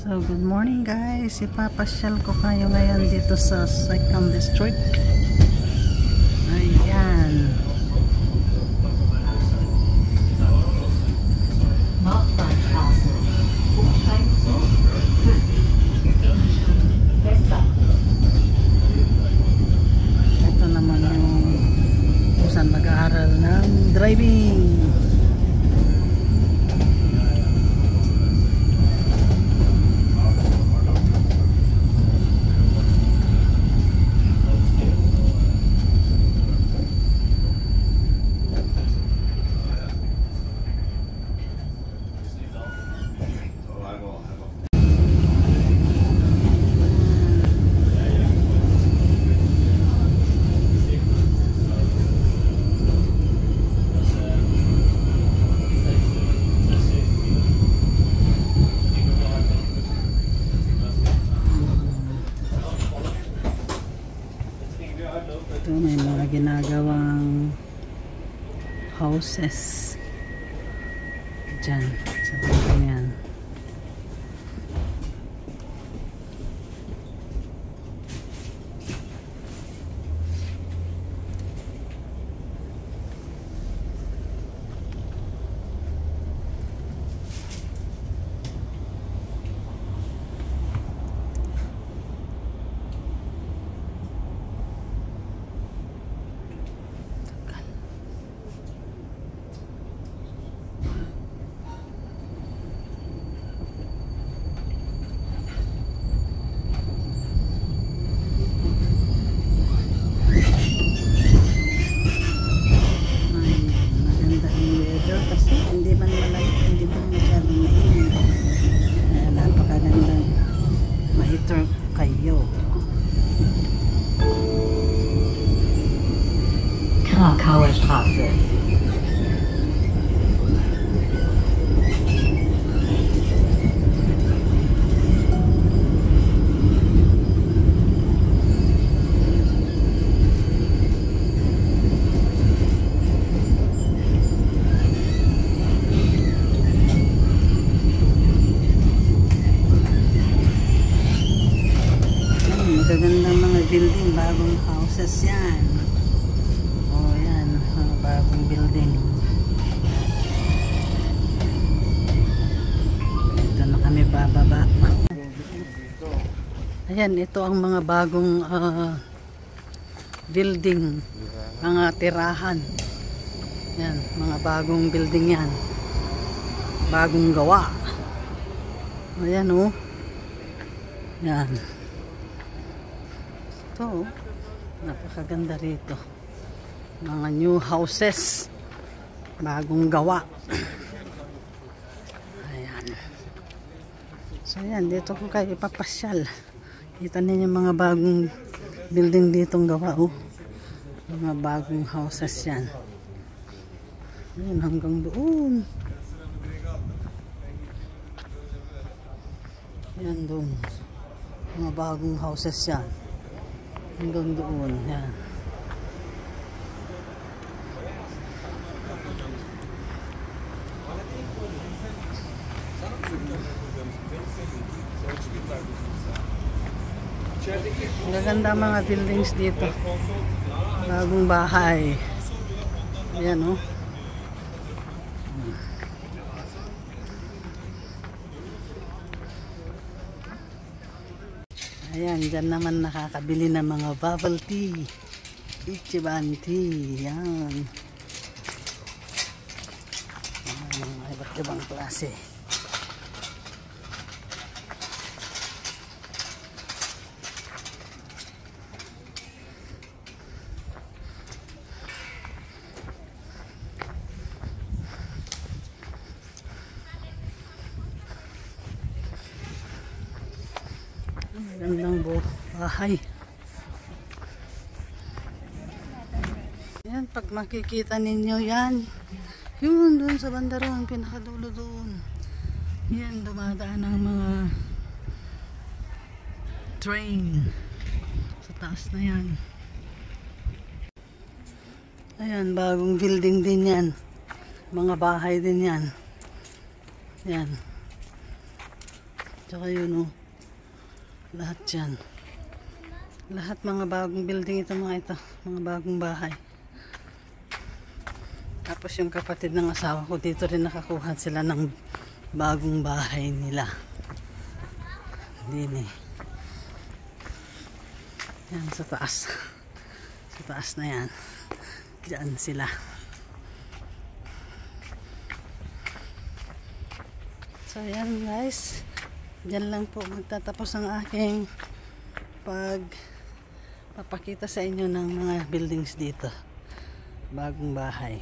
So, good morning guys. Ipapasyal ko kayo ngayon dito sa 2nd District. Ayan. Ito naman yung kung saan mag-aaral ng driving. Ito may mga ginagawang houses dyan sa baba yan. Kasi hindi man malamig, hindi man masyadong mainit. Napakagandang ma-heater kayo. Krakauer Straße. Magagandang mga building, bagong houses yan. Oh yan, mga bagong building. Ito na kami bababa. Ayan, ito ang mga bagong building, mga tirahan. Yan, mga bagong building yan. Bagong gawa. Ayan oh. Yan. Ito, napakaganda rito. Mga new houses. Bagong gawa. Ayan. So, ayan. Dito ko kayo ipapasyal. Kita ninyo mga bagong building ditong gawa. Oh. Mga bagong houses yan. Ayan, hanggang doon. Ayan doon. Mga bagong houses yan. Hanggang doon, yan. Ang gaganda mga buildings dito. Bagong bahay. Ayan oh. Ayan, dyan naman nakakabili ng mga bubble tea. Ichiban tea. Yan. Mga iba't ibang klase. Magandang bahay. Yan, pag makikita ninyo yan, yun doon sa bandaron, pinakadulo doon. Yan, dumadaan ang mga train sa taas na yan. Ayan, bagong building din yan. Mga bahay din yan. Yan. Tsaka yun oh. Lahat yan. Lahat mga bagong building ito mga ito. Mga bagong bahay. Tapos yung kapatid ng asawa ko dito rin nakakuha sila ng bagong bahay nila. Din eh. Yan sa taas. Sa taas na yan. Diyan sila. So yan guys. Diyan lang po magtatapos ang aking papakita sa inyo ng mga buildings dito. Bagong bahay.